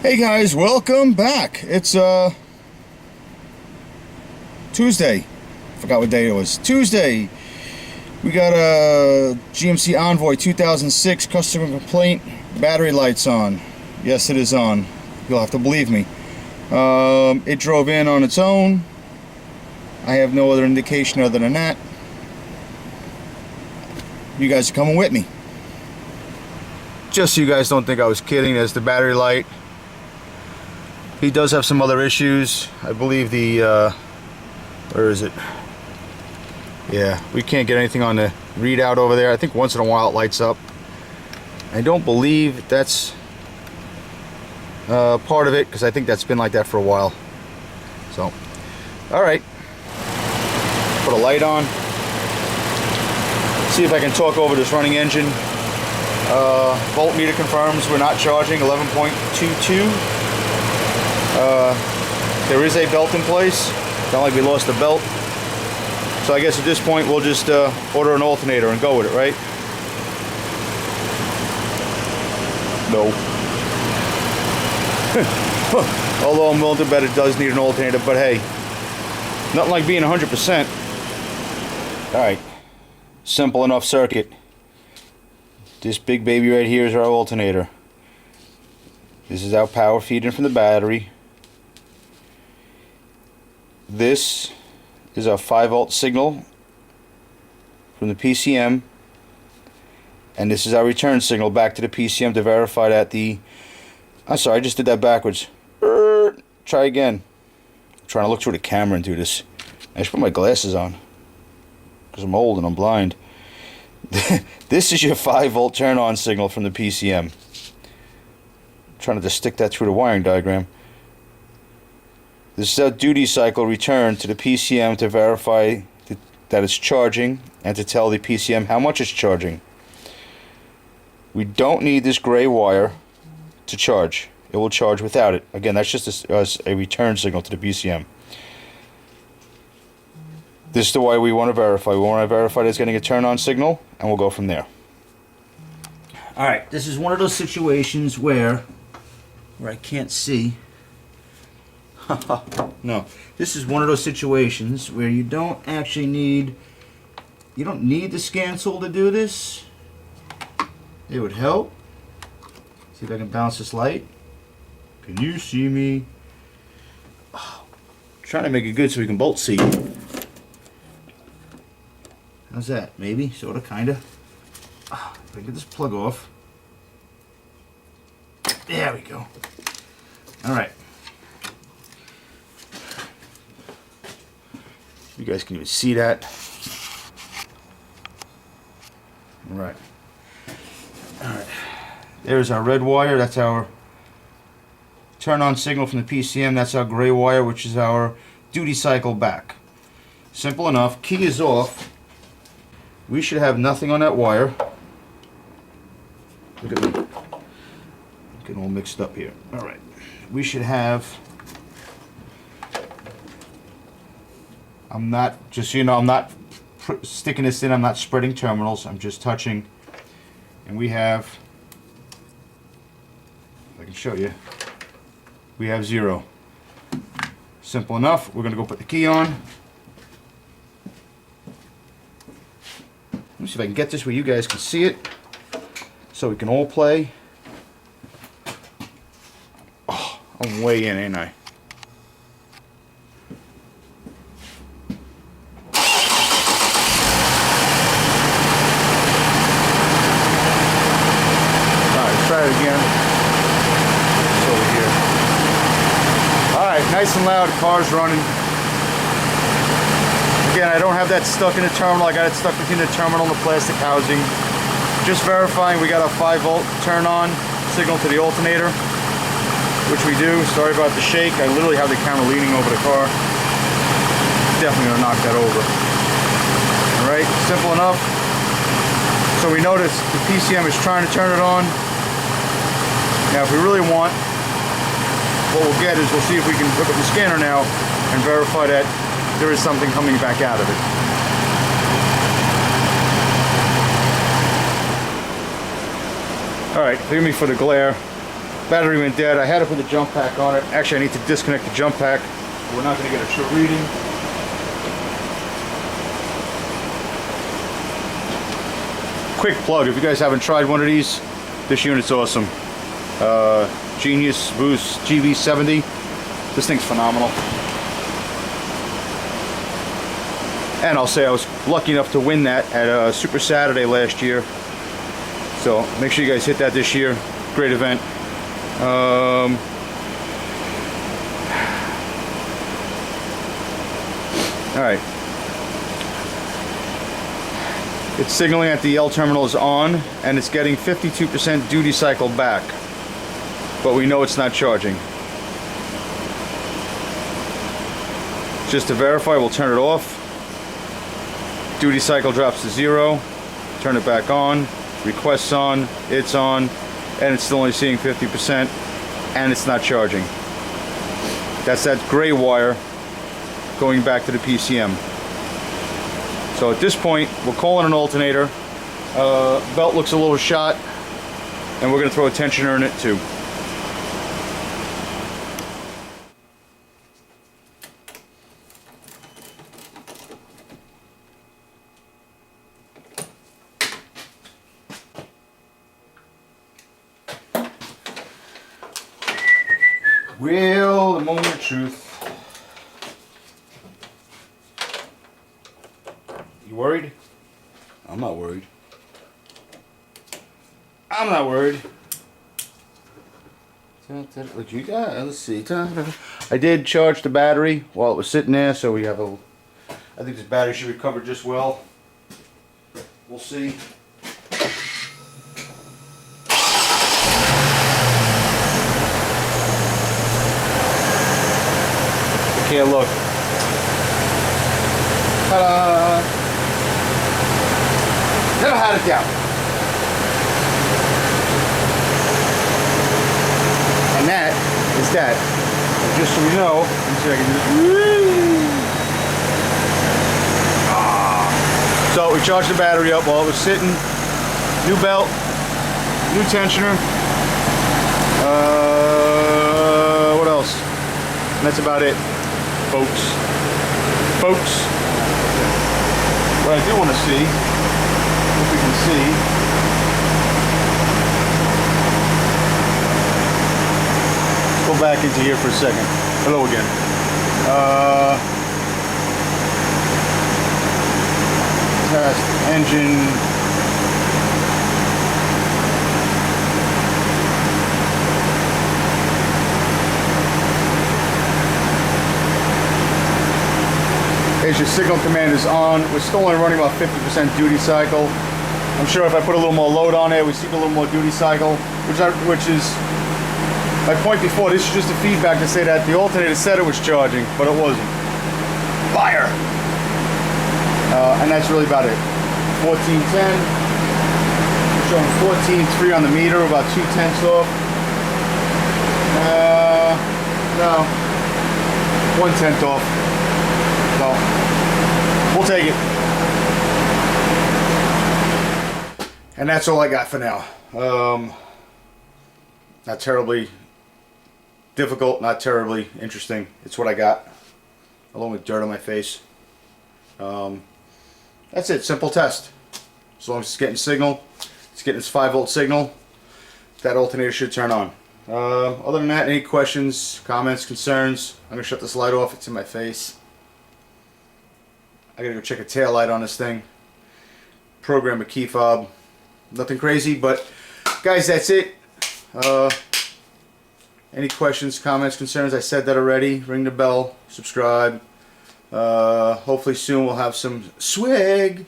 Hey guys, welcome back. It's Tuesday. Forgot what day it was. Tuesday. We got a GMC Envoy 2006 customer complaint. Battery lights on. Yes, it is on. You'll have to believe me. It drove in on its own. I have no other indication other than that. You guys are coming with me. Just so you guys don't think I was kidding, there's the battery light. He does have some other issues. I believe the, where is it? Yeah, we can't get anything on the readout over there. I think once in a while it lights up. I don't believe that's part of it, because I think that's been like that for a while. So, alright. Put a light on. See if I can talk over this running engine. Voltmeter confirms we're not charging 11.22. There is a belt in place. It's not like we lost the belt. So I guess at this point we'll just order an alternator and go with it, right? No. Although I'm willing to bet it does need an alternator, but hey, nothing like being 100%. Alright, simple enough circuit. This big baby right here is our alternator. This is our power feed in from the battery. This is our 5-volt signal from the PCM, and this is our return signal back to the PCM to verify that the... I'm sorry, I just did that backwards. Try again. I'm trying to look through the camera and do this. I should put my glasses on because I'm old and I'm blind. This is your 5-volt turn-on signal from the PCM. I'm trying to just stick that through the wiring diagram. This is our duty cycle return to the PCM to verify that it's charging and to tell the PCM how much it's charging. We don't need this gray wire to charge. It will charge without it. Again, that's just a return signal to the PCM. This is the way we want to verify. We want to verify that it's getting a turn-on signal, and we'll go from there. Alright, this is one of those situations where I can't see. No, this is one of those situations where you don't actually need, you don't need the scan tool to do this. It would help. See if I can bounce this light. Can you see me? Oh, trying to make it good so we can both see. How's that? Maybe, sorta, kinda. If I get this plug off. There we go. Alright. You guys can even see that. Alright. Alright. There's our red wire. That's our turn-on signal from the PCM. That's our gray wire, which is our duty cycle back. Simple enough. Key is off. We should have nothing on that wire. Look at me. Getting all mixed up here. Alright. We should have... I'm not, just so you know, I'm not sticking this in. I'm not spreading terminals. I'm just touching. And we have... If I can show you. We have 0. Simple enough. We're going to go put the key on. Let me see if I can get this where you guys can see it, so we can all play. Oh, I'm way in, ain't I? Alright, let's try it again. It's over here. Alright, nice and loud, the car's running. Again, I don't have that stuck in the terminal. I got it stuck between the terminal and the plastic housing. Just verifying we got a 5-volt turn-on signal to the alternator, which we do. Sorry about the shake. I literally have the camera leaning over the car. Definitely gonna knock that over. Alright, simple enough. So we notice the PCM is trying to turn it on. Now if we really want, what we'll get is we'll see if we can hook up the scanner now and verify that there is something coming back out of it. Alright, forgive me for the glare. Battery went dead. I had to put the jump pack on it. Actually, I need to disconnect the jump pack. We're not going to get a true reading. Quick plug, if you guys haven't tried one of these, this unit's awesome. Genius Boost GV70. This thing's phenomenal. And I'll say I was lucky enough to win that at Super Saturday last year. So make sure you guys hit that this year. Great event. Alright. It's signaling that the L terminal is on, and it's getting 52% duty cycle back. But we know it's not charging. Just to verify, we'll turn it off. Duty cycle drops to 0. Turn it back on. Requests on. It's on. And it's still only seeing 50%. And it's not charging. That's that gray wire going back to the PCM. So at this point, we're calling an alternator. Belt looks a little shot. And we're going to throw a tensioner in it too. Well, the moment of truth. You worried? I'm not worried. I'm not worried. What you got? Let's see. I did charge the battery while it was sitting there, so we have a... I think this battery should recover just well. We'll see. Here, look. Ta-da! Never had it down. And that is that. And just so we know, let me see if I can do this. So we charged the battery up while it was sitting. New belt, new tensioner. What else? And that's about it. Folks, what I do want to see, if we can see, let's go back into here for a second. Hello again. Test engine. Your signal command is on. We're still only running about 50% duty cycle. I'm sure if I put a little more load on it, we see a little more duty cycle, which is my point before. This is just a feedback to say that the alternator said it was charging, but it wasn't. Fire! And that's really about it. 1410. Showing 14.3 on the meter, about 2/10 off. No. 1/10 off. So, we'll take it. And that's all I got for now. Not terribly difficult, not terribly interesting. It's what I got, along with dirt on my face. That's it, simple test. As long as it's getting signal, it's getting its 5-volt signal, that alternator should turn on. Other than that, any questions, comments, concerns? I'm going to shut this light off, it's in my face. I gotta go check a tail light on this thing. Program a key fob. Nothing crazy, but guys, that's it. Any questions, comments, concerns? I said that already. Ring the bell, subscribe. Hopefully soon we'll have some swag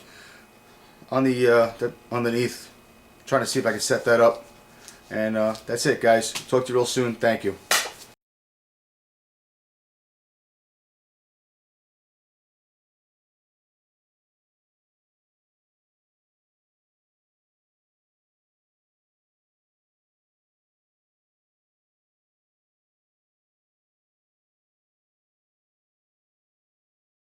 on the underneath. I'm trying to see if I can set that up. And that's it, guys. Talk to you real soon. Thank you.